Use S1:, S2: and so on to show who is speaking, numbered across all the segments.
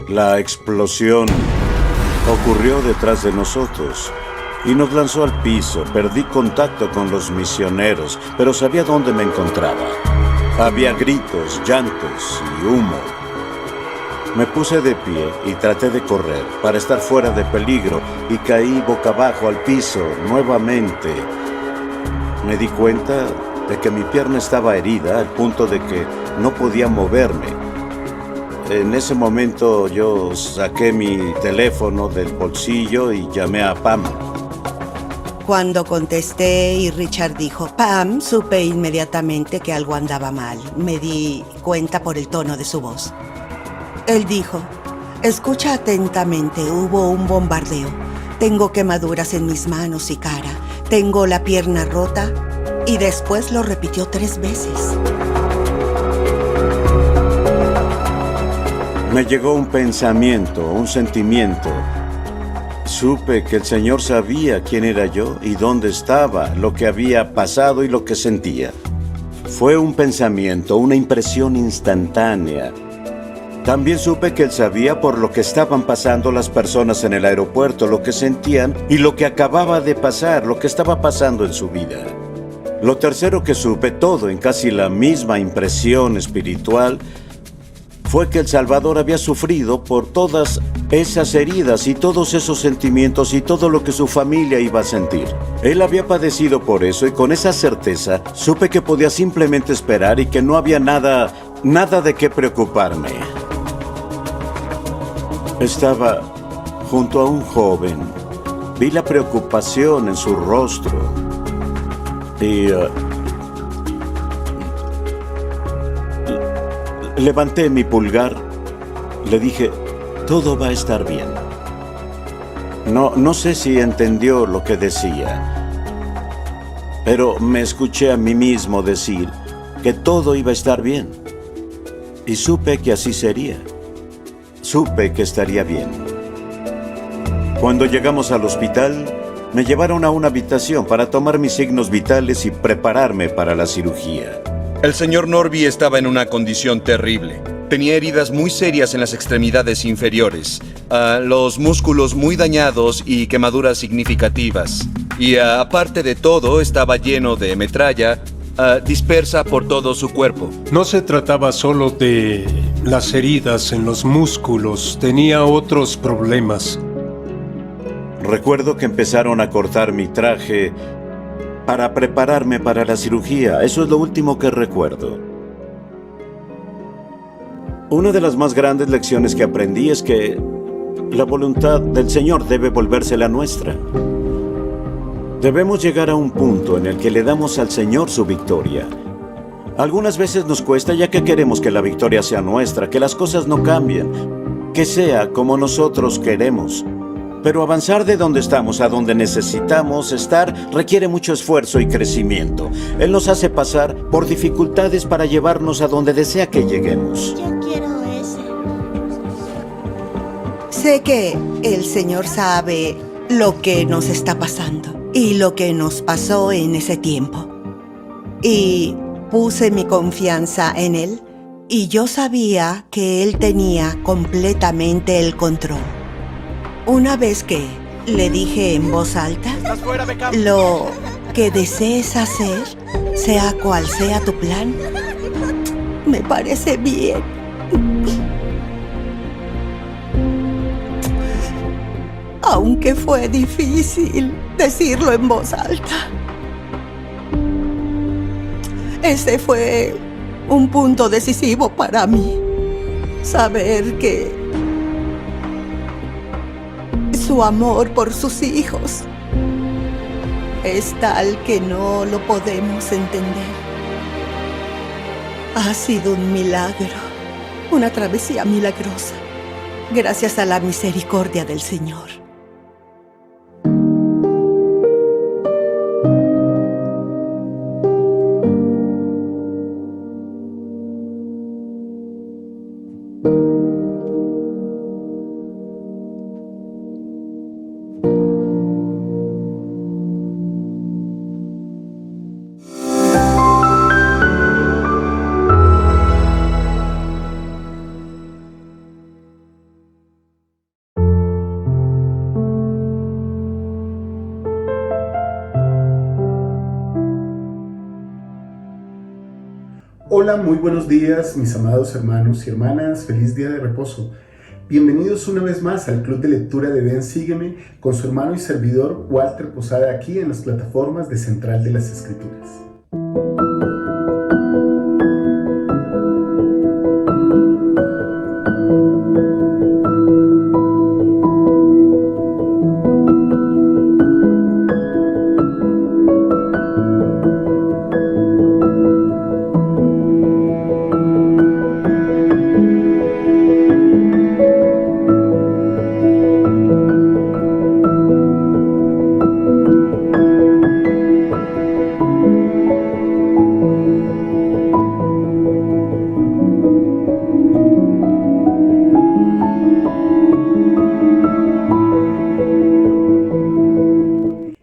S1: La explosión ocurrió detrás de nosotros y nos lanzó al piso. Perdí contacto con los misioneros, pero sabía dónde me encontraba. Había gritos, llantos y humo. Me puse de pie y traté de correr para estar fuera de peligro y caí boca abajo al piso nuevamente. Me di cuenta de que mi pierna estaba herida al punto de que no podía moverme. En ese momento yo saqué mi teléfono del bolsillo y llamé a Pam.
S2: Cuando contesté y Richard dijo Pam, supe inmediatamente que algo andaba mal. Me di cuenta por el tono de su voz. Él dijo, escucha atentamente, hubo un bombardeo. Tengo quemaduras en mis manos y cara. Tengo la pierna rota. Y después lo repitió 3 veces.
S1: Me llegó un pensamiento, un sentimiento. Supe que el Señor sabía quién era yo y dónde estaba, lo que había pasado y lo que sentía. Fue un pensamiento, una impresión instantánea. También supe que Él sabía por lo que estaban pasando las personas en el aeropuerto, lo que sentían y lo que acababa de pasar, lo que estaba pasando en su vida. Lo tercero que supe, todo en casi la misma impresión espiritual, fue que el Salvador había sufrido por todas esas heridas y todos esos sentimientos y todo lo que su familia iba a sentir. Él había padecido por eso y con esa certeza supe que podía simplemente esperar y que no había nada de qué preocuparme. Estaba junto a un joven. Vi la preocupación en su rostro y levanté mi pulgar. Le dije, todo va a estar bien. No sé si entendió lo que decía, pero me escuché a mí mismo decir que todo iba a estar bien. Y supe que así sería. Supe que estaría bien. Cuando llegamos al hospital, me llevaron a una habitación para tomar mis signos vitales y prepararme para la cirugía.
S3: El señor Norby estaba en una condición terrible. Tenía heridas muy serias en las extremidades inferiores, los músculos muy dañados y quemaduras significativas. Y aparte de todo, estaba lleno de metralla dispersa por todo su cuerpo.
S4: No se trataba solo de las heridas en los músculos, tenía otros problemas.
S1: Recuerdo que empezaron a cortar mi traje para prepararme para la cirugía. Eso es lo último que recuerdo. Una de las más grandes lecciones que aprendí es que la voluntad del Señor debe volverse la nuestra. Debemos llegar a un punto en el que le damos al Señor su victoria. Algunas veces nos cuesta ya que queremos que la victoria sea nuestra, que las cosas no cambien, que sea como nosotros queremos. Pero avanzar de donde estamos a donde necesitamos estar requiere mucho esfuerzo y crecimiento. Él nos hace pasar por dificultades para llevarnos a donde desea que lleguemos.
S5: Yo quiero ese.
S2: Sé que el Señor sabe lo que nos está pasando y lo que nos pasó en ese tiempo. Y puse mi confianza en Él y yo sabía que Él tenía completamente el control. Una vez que le dije en voz alta, lo que desees hacer, sea cual sea tu plan, me parece bien. Aunque fue difícil decirlo en voz alta. Ese fue un punto decisivo para mí. Saber que su amor por sus hijos es tal que no lo podemos entender. Ha sido un milagro, una travesía milagrosa, gracias a la misericordia del Señor.
S5: Hola, muy buenos días, mis amados hermanos y hermanas. Feliz día de reposo. Bienvenidos una vez más al Club de Lectura de Ven, Sígueme, con su hermano y servidor Walter Posada, aquí en las plataformas de Central de las Escrituras.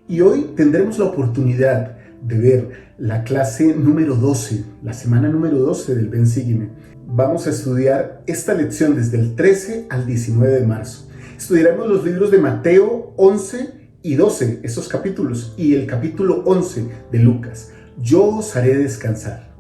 S5: Y hoy tendremos la oportunidad de ver la clase número 12, la semana número 12 del Ven Sígueme. Vamos a estudiar esta lección desde el 13 al 19 de marzo. Estudiaremos los libros de Mateo 11 y 12, esos capítulos, y el capítulo 11 de Lucas. Yo os haré descansar.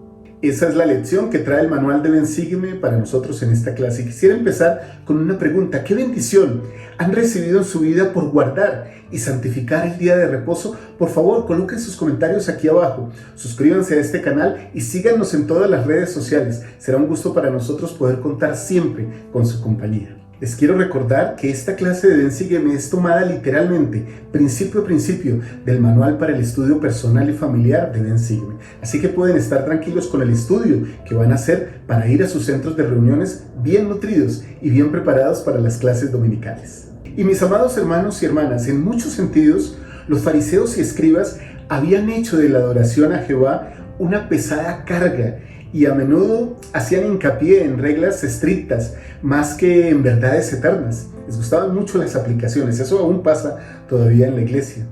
S5: Esa es la lección que trae el manual de Ven Sígueme para nosotros en esta clase. Y quisiera empezar con una pregunta. ¿Qué bendición han recibido en su vida por guardar y santificar el día de reposo? Por favor, coloquen sus comentarios aquí abajo. Suscríbanse a este canal y síganos en todas las redes sociales. Será un gusto para nosotros poder contar siempre con su compañía. Les quiero recordar que esta clase de Ven Sígueme es tomada literalmente, principio a principio, del manual para el estudio personal y familiar de Ven Sígueme. Así que pueden estar tranquilos con el estudio que van a hacer para ir a sus centros de reuniones bien nutridos y bien preparados para las clases dominicales. Y mis amados hermanos y hermanas, en muchos sentidos, los fariseos y escribas habían hecho de la adoración a Jehová una pesada carga, y a menudo hacían hincapié en reglas estrictas más que en verdades eternas. Les gustaban mucho las aplicaciones, eso aún pasa todavía en la iglesia.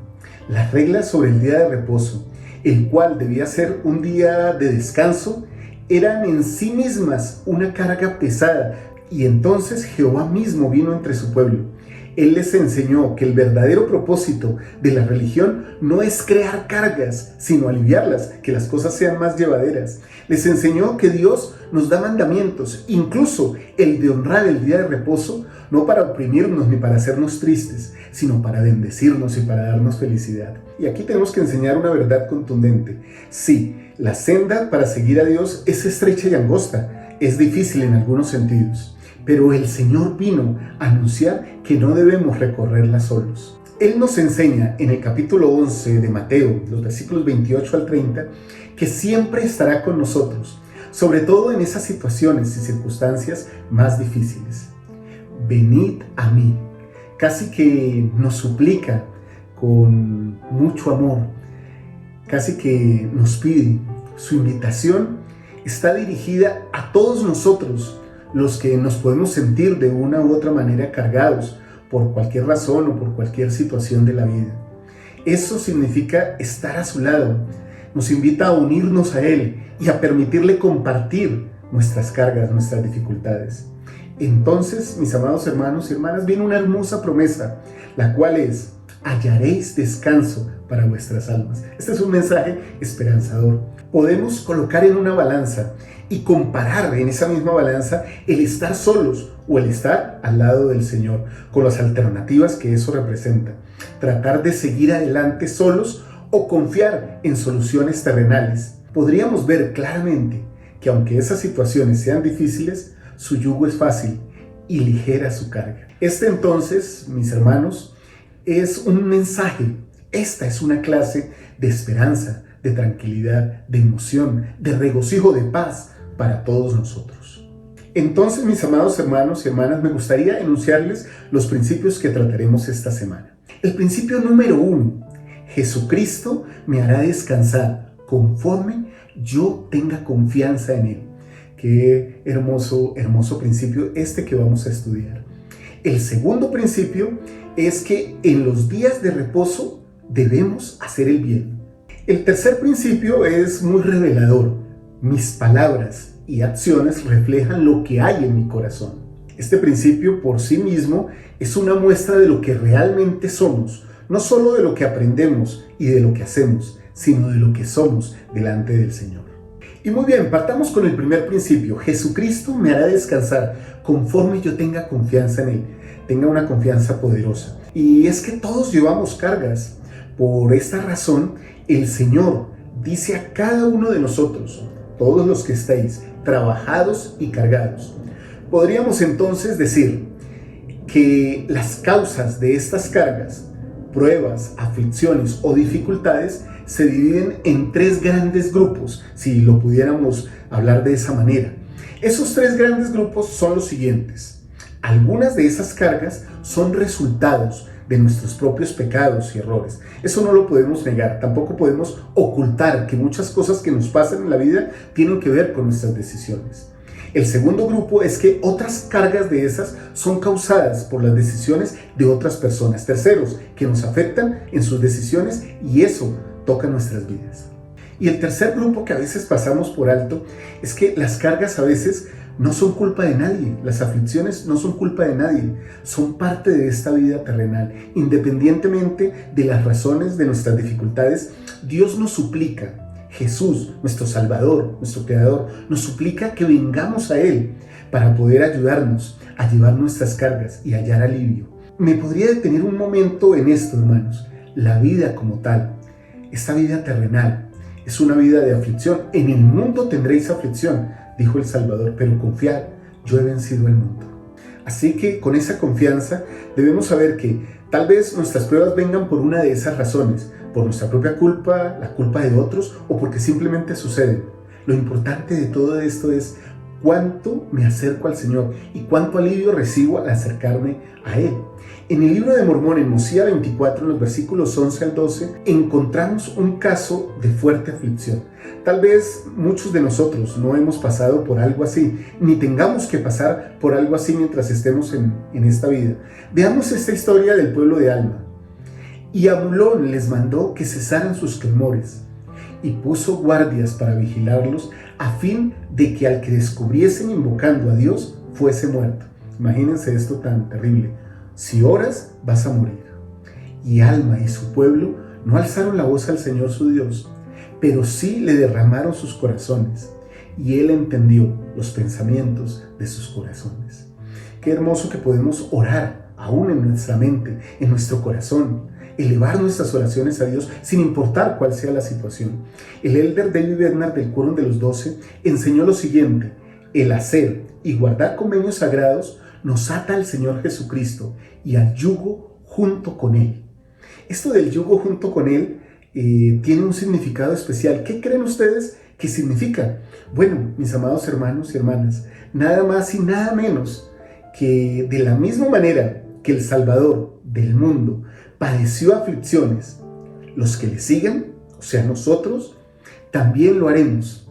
S5: Las reglas sobre el día de reposo, el cual debía ser un día de descanso, eran en sí mismas una carga pesada, y entonces Jehová mismo vino entre su pueblo. Él les enseñó que el verdadero propósito de la religión no es crear cargas, sino aliviarlas, que las cosas sean más llevaderas. Les enseñó que Dios nos da mandamientos, incluso el de honrar el día de reposo, no para oprimirnos ni para hacernos tristes, sino para bendecirnos y para darnos felicidad. Y aquí tenemos que enseñar una verdad contundente. Sí, la senda para seguir a Dios es estrecha y angosta, es difícil en algunos sentidos. Pero el Señor vino a anunciar que no debemos recorrerla solos. Él nos enseña en el capítulo 11 de Mateo, los versículos 28 al 30, que siempre estará con nosotros, sobre todo en esas situaciones y circunstancias más difíciles. Venid a mí. Casi que nos suplica con mucho amor, casi que nos pide. Su invitación está dirigida a todos nosotros, los que nos podemos sentir de una u otra manera cargados por cualquier razón o por cualquier situación de la vida. Eso significa estar a su lado. Nos invita a unirnos a Él y a permitirle compartir nuestras cargas, nuestras dificultades. Entonces, mis amados hermanos y hermanas, viene una hermosa promesa, la cual es: hallaréis descanso para vuestras almas. Este es un mensaje esperanzador. Podemos colocar en una balanza y comparar en esa misma balanza el estar solos o el estar al lado del Señor, con las alternativas que eso representa. Tratar de seguir adelante solos o confiar en soluciones terrenales. Podríamos ver claramente que aunque esas situaciones sean difíciles, su yugo es fácil y ligera su carga. Entonces, mis hermanos, es un mensaje. Esta es una clase de esperanza, de tranquilidad, de emoción, de regocijo, de paz para todos nosotros. Entonces, mis amados hermanos y hermanas, me gustaría enunciarles los principios que trataremos esta semana. El principio número 1: Jesucristo me hará descansar conforme yo tenga confianza en Él. Qué hermoso, hermoso principio que vamos a estudiar. El segundo principio es que en los días de reposo debemos hacer el bien. El tercer principio es muy revelador. Mis palabras y acciones reflejan lo que hay en mi corazón. Este principio por sí mismo es una muestra de lo que realmente somos, no solo de lo que aprendemos y de lo que hacemos, sino de lo que somos delante del Señor. Y muy bien, partamos con el primer principio. Jesucristo me hará descansar conforme yo tenga confianza en Él, tenga una confianza poderosa. Y es que todos llevamos cargas. Por esta razón, el Señor dice a cada uno de nosotros, todos los que estáis trabajados y cargados. Podríamos entonces decir que las causas de estas cargas, pruebas, aflicciones o dificultades se dividen en tres grandes grupos, si lo pudiéramos hablar de esa manera. Esos tres grandes grupos son los siguientes. Algunas de esas cargas son resultados de nuestros propios pecados y errores. Eso no lo podemos negar. Tampoco podemos ocultar que muchas cosas que nos pasan en la vida tienen que ver con nuestras decisiones. El segundo grupo es que otras cargas de esas son causadas por las decisiones de otras personas, terceros, que nos afectan en sus decisiones y eso toca nuestras vidas. Y el tercer grupo que a veces pasamos por alto es que las cargas a veces no son culpa de nadie, las aflicciones no son culpa de nadie, son parte de esta vida terrenal. Independientemente de las razones de nuestras dificultades, Dios nos suplica, Jesús, nuestro Salvador, nuestro Creador, nos suplica que vengamos a Él para poder ayudarnos a llevar nuestras cargas y hallar alivio. Me podría detener un momento en esto, hermanos. La vida como tal, esta vida terrenal, es una vida de aflicción. En el mundo tendréis aflicción, dijo el Salvador, pero confiad, yo he vencido al mundo. Así que con esa confianza debemos saber que tal vez nuestras pruebas vengan por una de esas razones, por nuestra propia culpa, la culpa de otros o porque simplemente suceden. Lo importante de todo esto es cuánto me acerco al Señor y cuánto alivio recibo al acercarme a Él. En el libro de Mormón, en Mosía 24, en los versículos 11 al 12, encontramos un caso de fuerte aflicción. Tal vez muchos de nosotros no hemos pasado por algo así, ni tengamos que pasar por algo así mientras estemos en esta vida. Veamos esta historia del pueblo de Alma. Y Amulón les mandó que cesaran sus clamores y puso guardias para vigilarlos a fin de que al que descubriesen invocando a Dios fuese muerto. Imagínense esto tan terrible. Si oras, vas a morir. Y Alma y su pueblo no alzaron la voz al Señor su Dios, pero sí le derramaron sus corazones, y Él entendió los pensamientos de sus corazones. Qué hermoso que podemos orar aún en nuestra mente, en nuestro corazón, elevar nuestras oraciones a Dios sin importar cuál sea la situación. El elder David Bednar del Quórum de los 12 enseñó lo siguiente: el hacer y guardar convenios sagrados nos ata al Señor Jesucristo y al yugo junto con Él. Esto del yugo junto con Él tiene un significado especial. ¿Qué creen ustedes que significa? Bueno, mis amados hermanos y hermanas, nada más y nada menos que de la misma manera que el Salvador del mundo padeció aflicciones, los que le sigan, o sea nosotros, también lo haremos,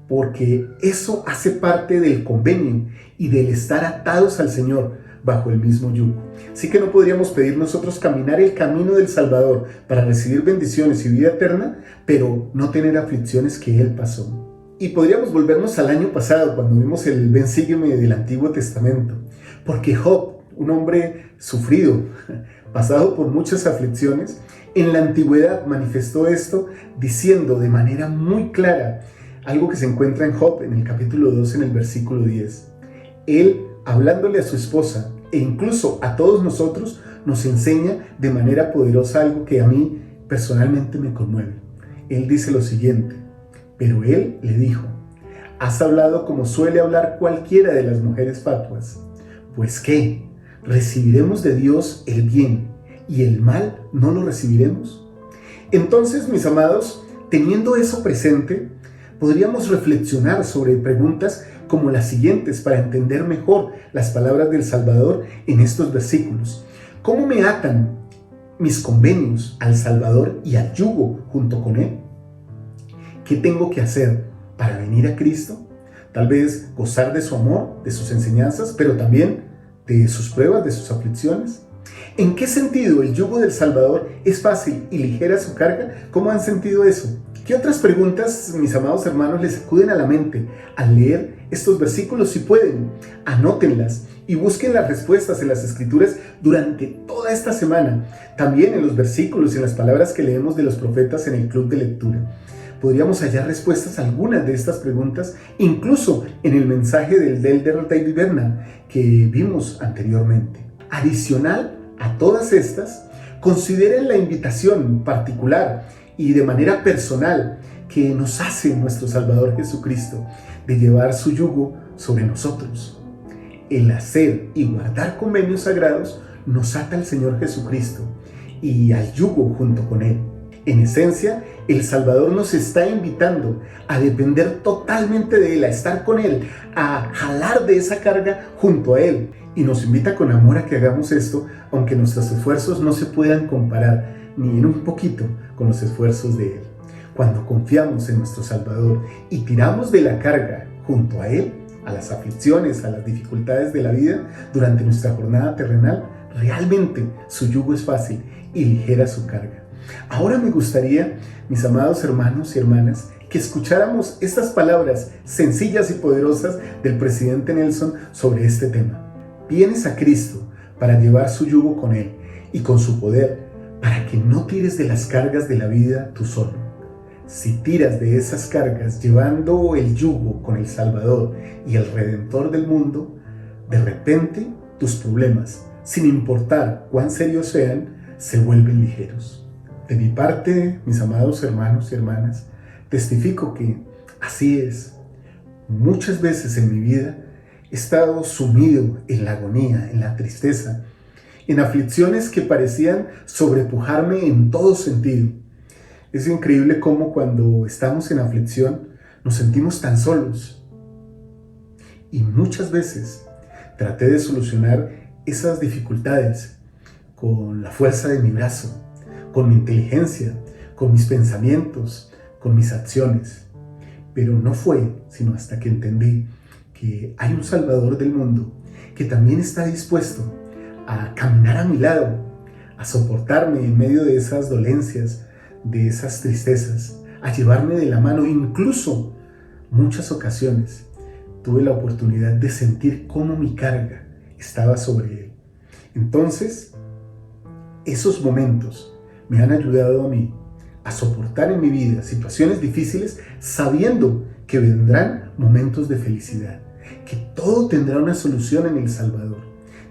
S5: porque eso hace parte del convenio y del estar atados al Señor bajo el mismo yugo. Así que no podríamos pedir nosotros caminar el camino del Salvador para recibir bendiciones y vida eterna, pero no tener aflicciones que Él pasó. Y podríamos volvernos al año pasado, cuando vimos el Ven Sígueme del Antiguo Testamento, porque Job, un hombre sufrido, pasado por muchas aflicciones, en la antigüedad manifestó esto diciendo de manera muy clara algo que se encuentra en Job, en el capítulo 2, en el versículo 10. Él, hablándole a su esposa e incluso a todos nosotros, nos enseña de manera poderosa algo que a mí personalmente me conmueve. Él dice lo siguiente: pero él le dijo, has hablado como suele hablar cualquiera de las mujeres fatuas. Pues ¿qué? ¿Recibiremos de Dios el bien y el mal no lo recibiremos? Entonces, mis amados, teniendo eso presente, podríamos reflexionar sobre preguntas como las siguientes para entender mejor las palabras del Salvador en estos versículos. ¿Cómo me atan mis convenios al Salvador y al yugo junto con Él? ¿Qué tengo que hacer para venir a Cristo? Tal vez gozar de su amor, de sus enseñanzas, pero también de sus pruebas, de sus aflicciones. ¿En qué sentido el yugo del Salvador es fácil y ligera su carga? ¿Cómo han sentido eso? ¿Qué otras preguntas, mis amados hermanos, les acuden a la mente al leer estos versículos? Si pueden, anótenlas y busquen las respuestas en las Escrituras durante toda esta semana. También en los versículos y en las palabras que leemos de los profetas en el club de lectura. Podríamos hallar respuestas a algunas de estas preguntas, incluso en el mensaje del elder David Bernal que vimos anteriormente. Adicional a todas estas, consideren la invitación particular y de manera personal que nos hace nuestro Salvador Jesucristo de llevar su yugo sobre nosotros. El hacer y guardar convenios sagrados nos ata al Señor Jesucristo y al yugo junto con Él. En esencia, el Salvador nos está invitando a depender totalmente de Él, a estar con Él, a jalar de esa carga junto a Él. Y nos invita con amor a que hagamos esto, aunque nuestros esfuerzos no se puedan comparar ni en un poquito con los esfuerzos de Él. Cuando confiamos en nuestro Salvador y tiramos de la carga junto a Él, a las aflicciones, a las dificultades de la vida durante nuestra jornada terrenal, realmente su yugo es fácil y ligera su carga. Ahora me gustaría, mis amados hermanos y hermanas, que escucháramos estas palabras sencillas y poderosas del presidente Nelson sobre este tema. Vienes a Cristo para llevar su yugo con Él y con su poder, para que no tires de las cargas de la vida tú solo. Si tiras de esas cargas llevando el yugo con el Salvador y el Redentor del mundo, de repente tus problemas, sin importar cuán serios sean, se vuelven ligeros. De mi parte, mis amados hermanos y hermanas, testifico que así es. Muchas veces en mi vida he estado sumido en la agonía, en la tristeza, en aflicciones que parecían sobrepujarme en todo sentido. Es increíble cómo cuando estamos en aflicción nos sentimos tan solos. Y muchas veces traté de solucionar esas dificultades con la fuerza de mi brazo, con mi inteligencia, con mis pensamientos, con mis acciones. Pero no fue sino hasta que entendí que hay un Salvador del mundo que también está dispuesto a caminar a mi lado, a soportarme en medio de esas dolencias, de esas tristezas, a llevarme de la mano. Incluso muchas ocasiones tuve la oportunidad de sentir cómo mi carga estaba sobre Él. Entonces, esos momentos me han ayudado a mí a soportar en mi vida situaciones difíciles, sabiendo que vendrán momentos de felicidad, que todo tendrá una solución en el Salvador.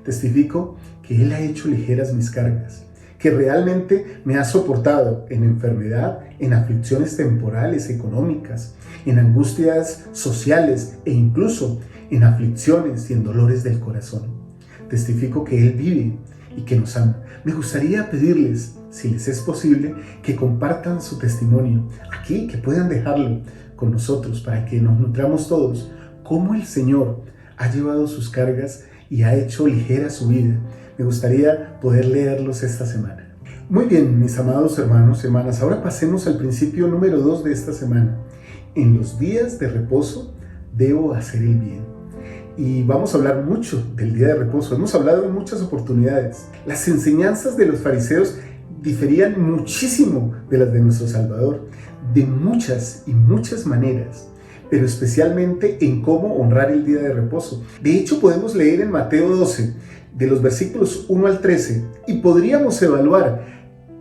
S5: Testifico que Él ha hecho ligeras mis cargas, que realmente me ha soportado en enfermedad, en aflicciones temporales, económicas, en angustias sociales e incluso en aflicciones y en dolores del corazón. Testifico que Él vive y que nos ama. Me gustaría pedirles, si les es posible, que compartan su testimonio aquí, que puedan dejarlo con nosotros para que nos nutramos todos, cómo el Señor ha llevado sus cargas y ha hecho ligera su vida. Me gustaría poder leerlos esta semana. Muy bien, mis amados hermanos y hermanas, ahora pasemos al principio número 2 de esta semana. En los días de reposo debo hacer el bien. Y vamos a hablar mucho del día de reposo. Hemos hablado en muchas oportunidades. Las enseñanzas de los fariseos diferían muchísimo de las de nuestro Salvador, de muchas y muchas maneras, pero especialmente en cómo honrar el día de reposo. De hecho, podemos leer en Mateo 12, de los versículos 1 al 13, y podríamos evaluar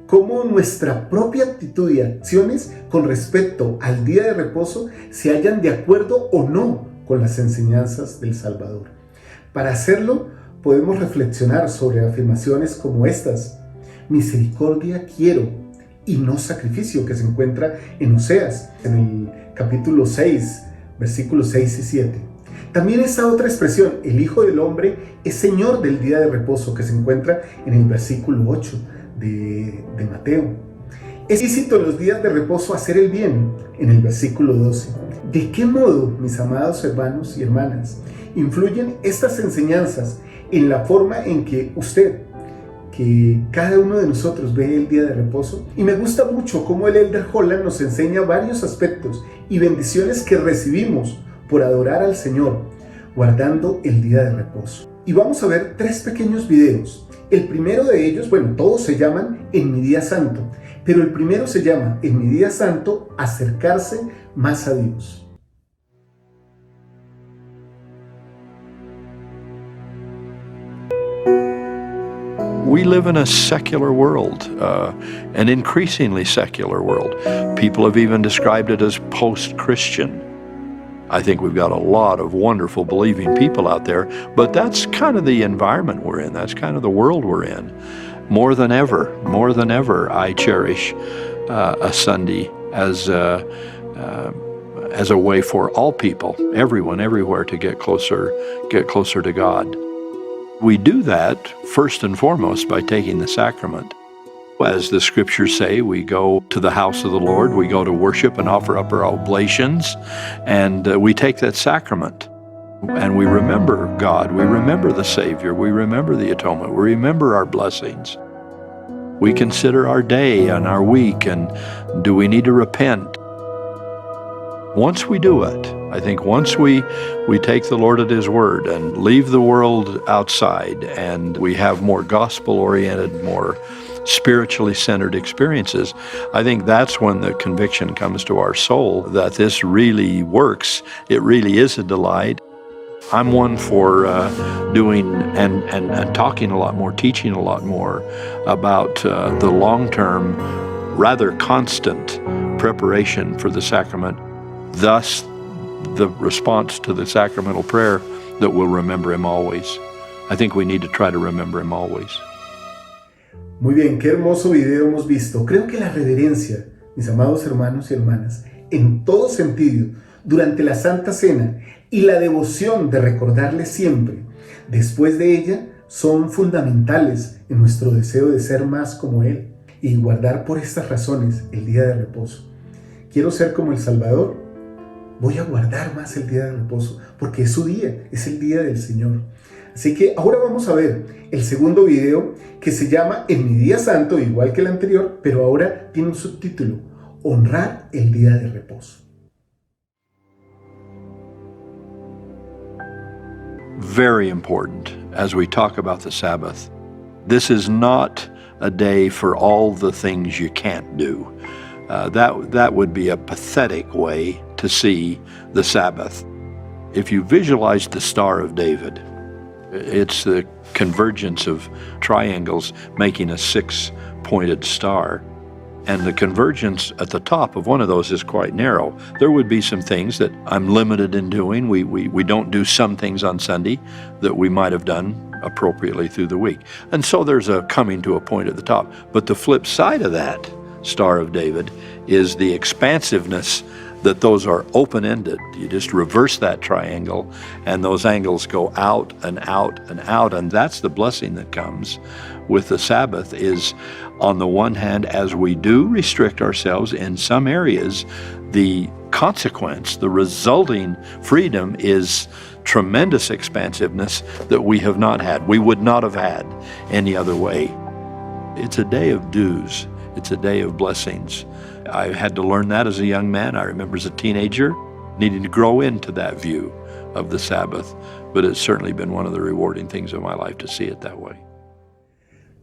S5: cómo nuestra propia actitud y acciones con respecto al día de reposo se hallan de acuerdo o no con las enseñanzas del Salvador. Para hacerlo, podemos reflexionar sobre afirmaciones como estas: misericordia quiero y no sacrificio, que se encuentra en Oseas, en el capítulo 6, versículos 6 y 7. También esa otra expresión, el Hijo del Hombre es Señor del día de reposo, que se encuentra en el versículo 8 de Mateo. Es lícito en los días de reposo hacer el bien, en el versículo 12. ¿De qué modo, mis amados hermanos y hermanas, influyen estas enseñanzas en la forma en que usted, que cada uno de nosotros ve el día de reposo? Y me gusta mucho cómo el elder Holland nos enseña varios aspectos y bendiciones que recibimos por adorar al Señor, guardando el día de reposo. Y vamos a ver 3 pequeños videos. El primero de ellos, bueno, todos se llaman En mi día santo, pero el primero se llama En mi día santo, acercarse más a Dios.
S6: We live in a secular world, an increasingly secular world. People have even described it as post-Christian. I think we've got a lot of wonderful believing people out there, but that's kind of the environment we're in. That's kind of the world we're in. More than ever, I cherish a Sunday as a way for all people, everyone, everywhere, to get closer to God. We do that first and foremost by taking the sacrament. As the scriptures say, we go to the house of the Lord, we go to worship and offer up our oblations, and we take that sacrament. And we remember God, we remember the Savior, we remember the atonement, we remember our blessings. We consider our day and our week, and do we need to repent? Once we do it, I think once we take the Lord at His word and leave the world outside, and we have more gospel-oriented, more spiritually centered experiences, I think that's when the conviction comes to our soul that this really works. It really is a delight. I'm one for doing and talking a lot more, teaching a lot more about the long-term, rather constant preparation for the sacrament, thus the response to the sacramental prayer that we'll remember Him always. I think we need to try to remember Him always.
S5: Muy bien, qué hermoso video hemos visto. Creo que la reverencia, mis amados hermanos y hermanas, en todo sentido, durante la Santa Cena y la devoción de recordarle siempre, después de ella, son fundamentales en nuestro deseo de ser más como Él y guardar por estas razones el día de reposo. Quiero ser como el Salvador, voy a guardar más el día de reposo porque es su día, es el día del Señor. Así que ahora vamos a ver el segundo video que se llama En mi día santo, igual que el anterior, pero ahora tiene un subtítulo: Honrar el día de reposo.
S6: Very important as we talk about the Sabbath. This is not a day for all the things you can't do. That would be a pathetic way to see the Sabbath. If you visualize the Star of David, it's the convergence of triangles making a six-pointed star. And the convergence at the top of one of those is quite narrow. There would be some things that I'm limited in doing. We don't do some things on Sunday that we might have done appropriately through the week. And so there's a coming to a point at the top. But the flip side of that Star of David is the expansiveness that those are open-ended. You just reverse that triangle and those angles go out and out and out, and that's the blessing that comes with the Sabbath. Is on the one hand, as we do restrict ourselves in some areas, the consequence, the resulting freedom is tremendous expansiveness that we have not had. We would not have had any other way. It's a day of dues. It's a day of blessings. I had to learn that as a young man. I remember as a teenager needing to grow into that view of the Sabbath, but it's certainly been one of the rewarding things of my life to see it that way.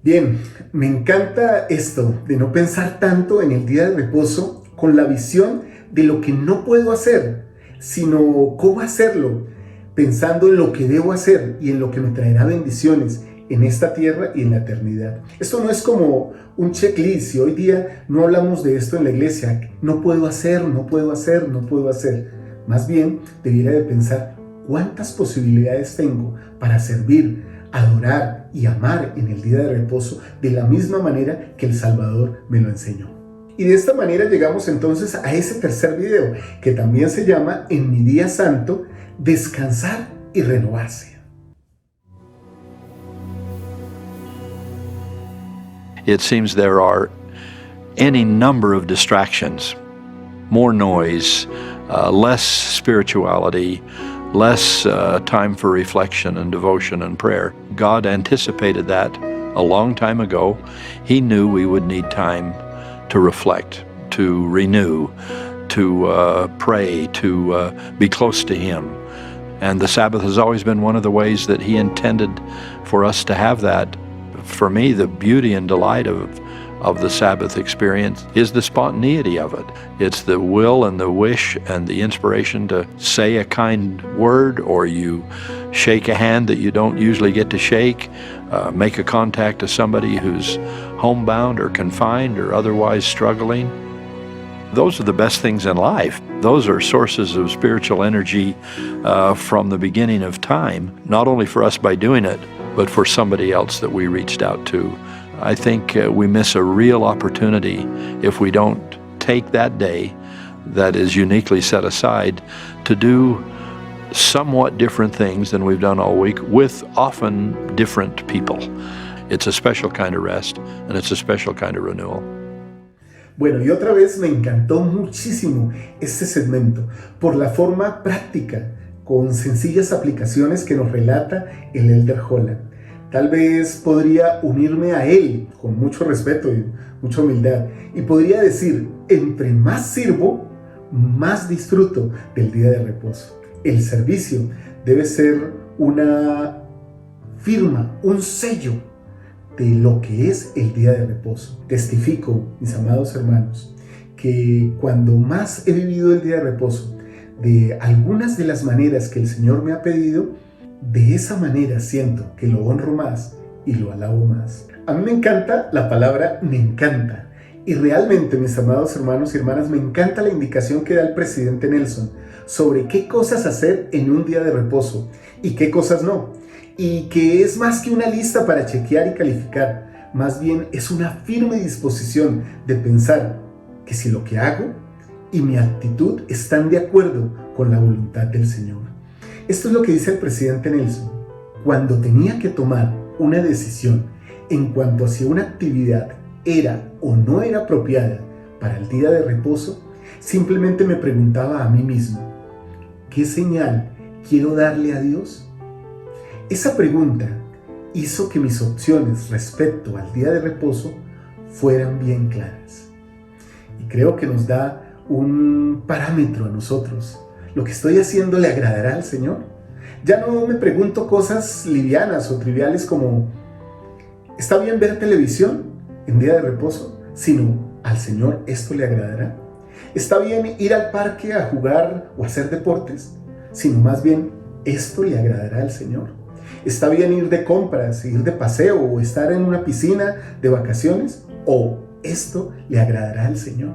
S5: Bien, me encanta esto de no pensar tanto en el día de reposo con la visión de lo que no puedo hacer, sino cómo hacerlo, pensando en lo que debo hacer y en lo que me traerá bendiciones en esta tierra y en la eternidad. Esto no es como un checklist. Y hoy día no hablamos de esto en la iglesia. No puedo hacer, no puedo hacer, no puedo hacer. Más bien, debiera de pensar cuántas posibilidades tengo para servir, adorar y amar en el día de reposo de la misma manera que el Salvador me lo enseñó. Y de esta manera llegamos entonces a ese tercer video, que también se llama En mi día santo, descansar y renovarse.
S6: It seems there are any number of distractions, more noise, less spirituality, less time for reflection and devotion and prayer. God anticipated that a long time ago. He knew we would need time to reflect, to renew, to pray, to be close to Him. And the Sabbath has always been one of the ways that He intended for us to have that. For me, the beauty and delight of the Sabbath experience is the spontaneity of it. It's the will and the wish and the inspiration to say a kind word, or you shake a hand that you don't usually get to shake, make a contact to somebody who's homebound or confined or otherwise struggling. Those are the best things in life. Those are sources of spiritual energy from the beginning of time, not only for us by doing it, but for somebody else that we reached out to. I think we miss a real opportunity if we don't take that day that is uniquely set aside to do somewhat different things than we've done all week with often different people. It's a special kind of rest and it's a special kind of renewal.
S5: Bueno, y otra vez me encantó muchísimo este segmento por la forma práctica, con sencillas aplicaciones que nos relata el Elder Holland. Tal vez podría unirme a él con mucho respeto y mucha humildad y podría decir, entre más sirvo, más disfruto del día de reposo. El servicio debe ser una firma, un sello de lo que es el día de reposo. Testifico, mis amados hermanos, que cuando más he vivido el día de reposo, de algunas de las maneras que el Señor me ha pedido, de esa manera siento que lo honro más y lo alabo más. A mí me encanta la palabra me encanta. Y realmente, mis amados hermanos y hermanas, me encanta la indicación que da el presidente Nelson sobre qué cosas hacer en un día de reposo y qué cosas no. Y que es más que una lista para chequear y calificar, más bien es una firme disposición de pensar que si lo que hago y mi actitud están de acuerdo con la voluntad del Señor. Esto es lo que dice el presidente Nelson. Cuando tenía que tomar una decisión en cuanto a si una actividad era o no era apropiada para el día de reposo, simplemente me preguntaba a mí mismo, ¿qué señal quiero darle a Dios? Esa pregunta hizo que mis opciones respecto al día de reposo fueran bien claras. Y creo que nos da un parámetro a nosotros. ¿Lo que estoy haciendo le agradará al Señor? Ya no me pregunto cosas livianas o triviales como ¿está bien ver televisión en día de reposo? Sino, ¿al Señor esto le agradará? ¿Está bien ir al parque a jugar o hacer deportes? Sino más bien, ¿esto le agradará al Señor? ¿Está bien ir de compras, ir de paseo o estar en una piscina de vacaciones? ¿O esto le agradará al Señor?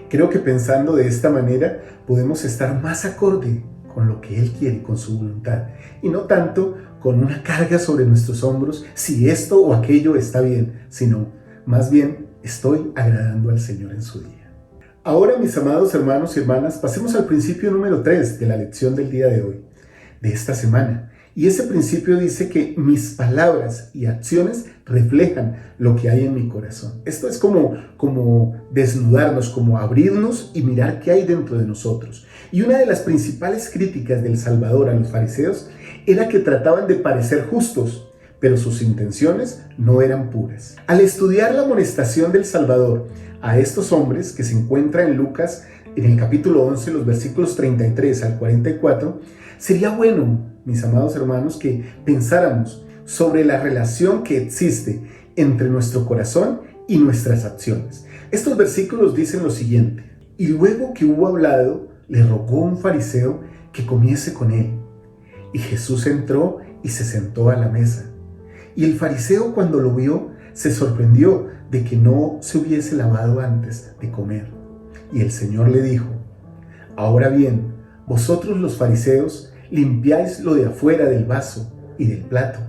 S5: Creo que pensando de esta manera podemos estar más acorde con lo que Él quiere, con su voluntad, y no tanto con una carga sobre nuestros hombros si esto o aquello está bien, sino más bien estoy agradando al Señor en su día. Ahora, mis amados hermanos y hermanas, pasemos al principio número 3 de la lección del día de hoy, de esta semana. Y ese principio dice que mis palabras y acciones reflejan lo que hay en mi corazón. Esto es como desnudarnos, como abrirnos y mirar qué hay dentro de nosotros. Y una de las principales críticas del Salvador a los fariseos era que trataban de parecer justos, pero sus intenciones no eran puras. Al estudiar la amonestación del Salvador a estos hombres, que se encuentra en Lucas, en el capítulo 11, los versículos 33 al 44, sería bueno, mis amados hermanos, que pensáramos sobre la relación que existe entre nuestro corazón y nuestras acciones. Estos versículos dicen lo siguiente: y luego que hubo hablado, le rogó un fariseo que comiese con él. Y Jesús entró y se sentó a la mesa. Y el fariseo, cuando lo vio, se sorprendió de que no se hubiese lavado antes de comer. Y el Señor le dijo: ahora bien, vosotros los fariseos limpiáis lo de afuera del vaso y del plato,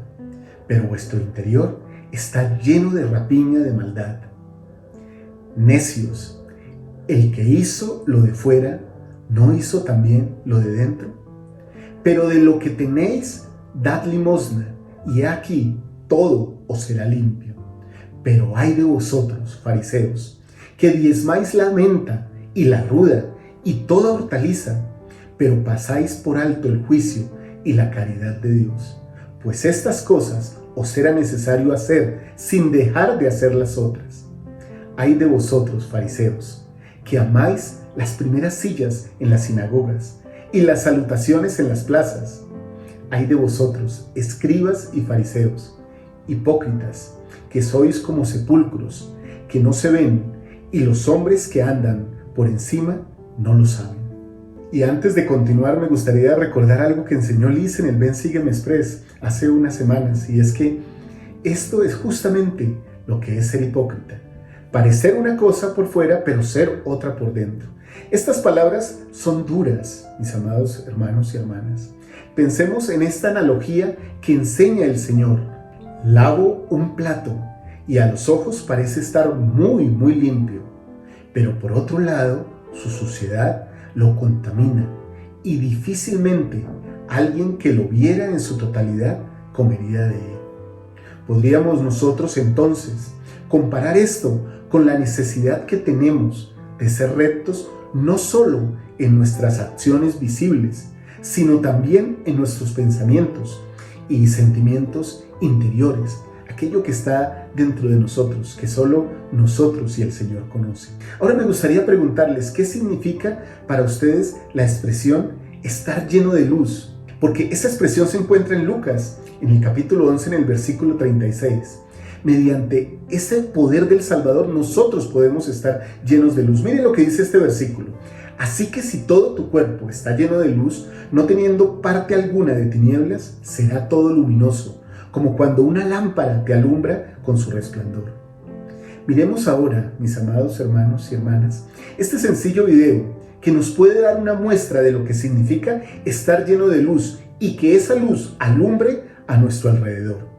S5: pero vuestro interior está lleno de rapiña de maldad. Necios, el que hizo lo de fuera, ¿no hizo también lo de dentro? Pero de lo que tenéis, dad limosna, y aquí todo os será limpio. Pero ay de vosotros, fariseos, que diezmáis la menta y la ruda y toda hortaliza, pero pasáis por alto el juicio y la caridad de Dios. Pues estas cosas os era necesario hacer sin dejar de hacer las otras. Ay de vosotros, fariseos, que amáis las primeras sillas en las sinagogas y las salutaciones en las plazas. Ay de vosotros, escribas y fariseos, hipócritas, que sois como sepulcros, que no se ven, y los hombres que andan por encima no lo saben. Y antes de continuar, me gustaría recordar algo que enseñó Liz en el Ven Sígueme Express hace unas semanas, y es que Esto es justamente lo que es ser hipócrita. Parecer una cosa por fuera, pero ser otra por dentro. Estas palabras son duras, mis amados hermanos y hermanas. Pensemos en esta analogía que enseña el Señor. Lavo un plato y a los ojos parece estar muy limpio, pero por otro lado, su suciedad lo contamina y difícilmente alguien que lo viera en su totalidad comería de él. Podríamos nosotros entonces comparar esto con la necesidad que tenemos de ser rectos no solo en nuestras acciones visibles, sino también en nuestros pensamientos y sentimientos interiores, aquello que está dentro de nosotros, que solo nosotros y el Señor conocen. Ahora me gustaría preguntarles, ¿qué significa para ustedes la expresión estar lleno de luz? Porque esa expresión se encuentra en Lucas, en el capítulo 11, en el versículo 36. Mediante ese poder del Salvador, nosotros podemos estar llenos de luz. Miren lo que dice este versículo. Así que si todo tu cuerpo está lleno de luz, no teniendo parte alguna de tinieblas, será todo luminoso, como cuando una lámpara te alumbra con su resplandor. Miremos ahora, mis amados hermanos y hermanas, este sencillo video que nos puede dar una muestra de lo que significa estar lleno de luz y que esa luz alumbre a nuestro alrededor.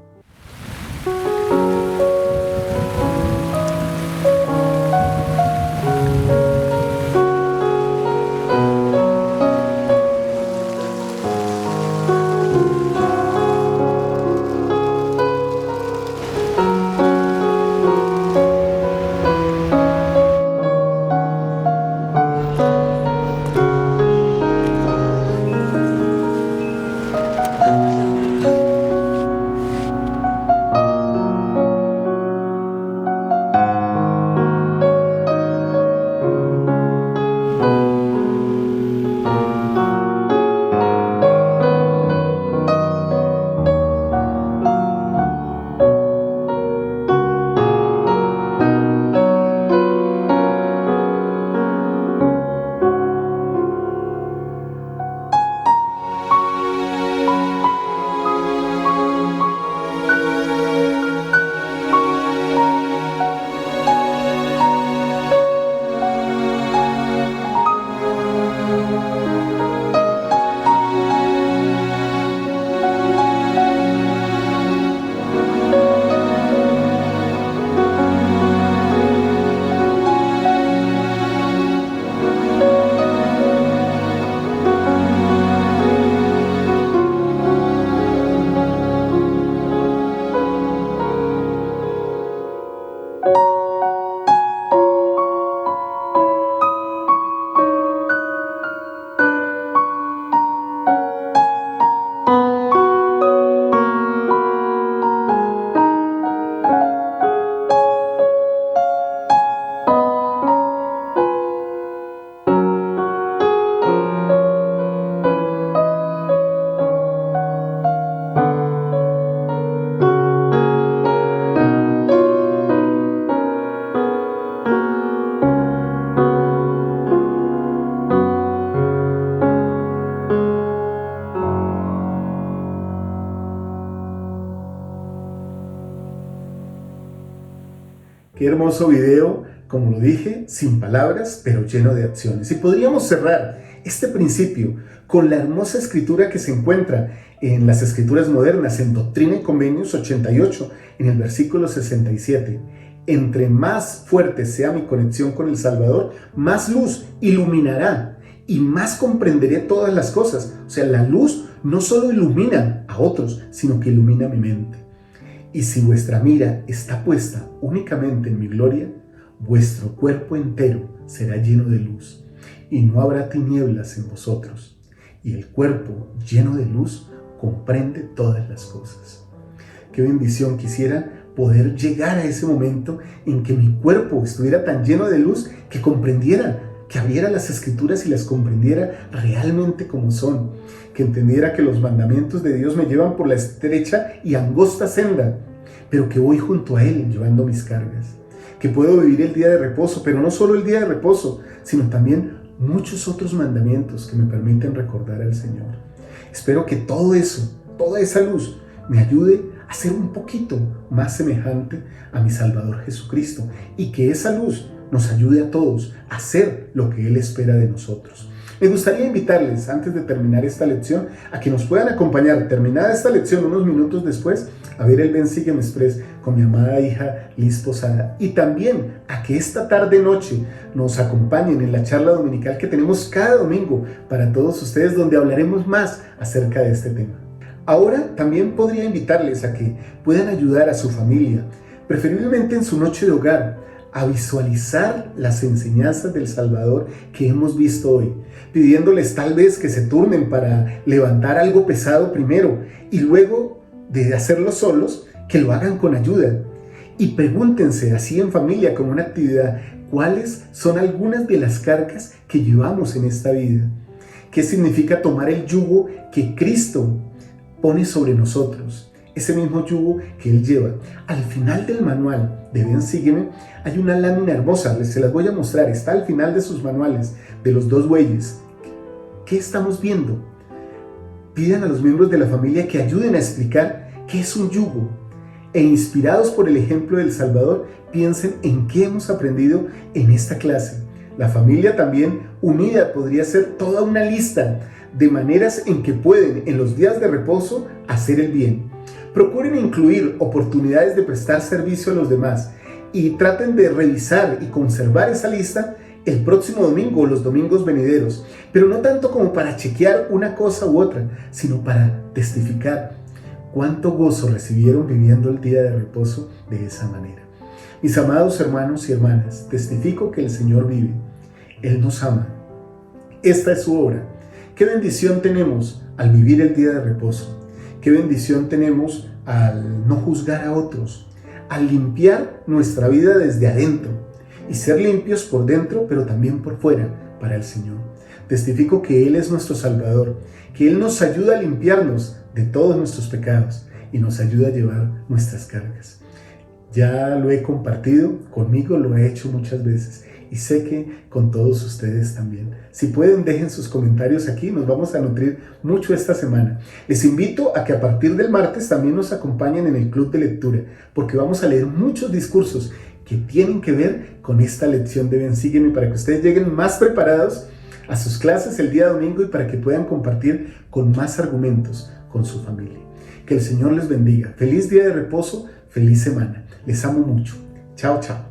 S5: Qué hermoso video, como lo dije, sin palabras, pero lleno de acciones. Y podríamos cerrar este principio con la hermosa escritura que se encuentra en las escrituras modernas, en Doctrina y Convenios 88, en el versículo 67. Entre más fuerte sea mi conexión con el Salvador, más luz iluminará y más comprenderé todas las cosas. O sea, la luz no solo ilumina a otros, sino que ilumina mi mente. Y si vuestra mira está puesta únicamente en mi gloria, vuestro cuerpo entero será lleno de luz, y no habrá tinieblas en vosotros. Y el cuerpo lleno de luz comprende todas las cosas. Qué bendición, quisiera poder llegar a ese momento en que mi cuerpo estuviera tan lleno de luz que comprendiera, que abriera las escrituras y las comprendiera realmente como son, que entendiera que los mandamientos de Dios me llevan por la estrecha y angosta senda, pero que voy junto a Él llevando mis cargas, que puedo vivir el día de reposo, pero no solo el día de reposo, sino también muchos otros mandamientos que me permiten recordar al Señor. Espero que todo eso, toda esa luz, me ayude a ser un poquito más semejante a mi Salvador Jesucristo, y que esa luz nos ayude a todos a hacer lo que Él espera de nosotros. Me gustaría invitarles, antes de terminar esta lección, a que nos puedan acompañar, terminada esta lección, unos minutos después, a ver el Ven Sígueme Express con mi amada hija Liz Posada, y también a que esta tarde-noche nos acompañen en la charla dominical que tenemos cada domingo para todos ustedes, donde hablaremos más acerca de este tema. Ahora también podría invitarles a que puedan ayudar a su familia, preferiblemente en su noche de hogar, a visualizar las enseñanzas del Salvador que hemos visto hoy, pidiéndoles tal vez que se turnen para levantar algo pesado primero y luego de hacerlo solos, que lo hagan con ayuda. Y pregúntense así en familia como una actividad, ¿cuáles son algunas de las cargas que llevamos en esta vida? ¿Qué significa tomar el yugo que Cristo pone sobre nosotros? Ese mismo yugo que Él lleva. Al final del manual de Ven Sígueme hay una lámina hermosa, se las voy a mostrar, está al final de sus manuales, de los dos bueyes. ¿Qué estamos viendo? Pidan a los miembros de la familia que ayuden a explicar qué es un yugo, e inspirados por el ejemplo del Salvador, piensen en qué hemos aprendido en esta clase. La familia también unida podría ser toda una lista de maneras en que pueden en los días de reposo hacer el bien. Procuren incluir oportunidades de prestar servicio a los demás y traten de revisar y conservar esa lista el próximo domingo o los domingos venideros, pero no tanto como para chequear una cosa u otra, sino para testificar cuánto gozo recibieron viviendo el día de reposo de esa manera. Mis amados hermanos y hermanas, testifico que el Señor vive. Él nos ama. Esta es su obra. Qué bendición tenemos al vivir el día de reposo. Qué bendición tenemos al no juzgar a otros, al limpiar nuestra vida desde adentro y ser limpios por dentro, pero también por fuera para el Señor. Testifico que Él es nuestro Salvador, que Él nos ayuda a limpiarnos de todos nuestros pecados y nos ayuda a llevar nuestras cargas. Ya lo he compartido, conmigo lo he hecho muchas veces y sé que con todos ustedes también. Si pueden, dejen sus comentarios aquí, nos vamos a nutrir mucho esta semana. Les invito a que a partir del martes también nos acompañen en el club de lectura, porque vamos a leer muchos discursos que tienen que ver con esta lección de Ven Sígueme, para que ustedes lleguen más preparados a sus clases el día domingo y para que puedan compartir con más argumentos con su familia. Que el Señor les bendiga. Feliz día de reposo, feliz semana. Les amo mucho. Chao, chao.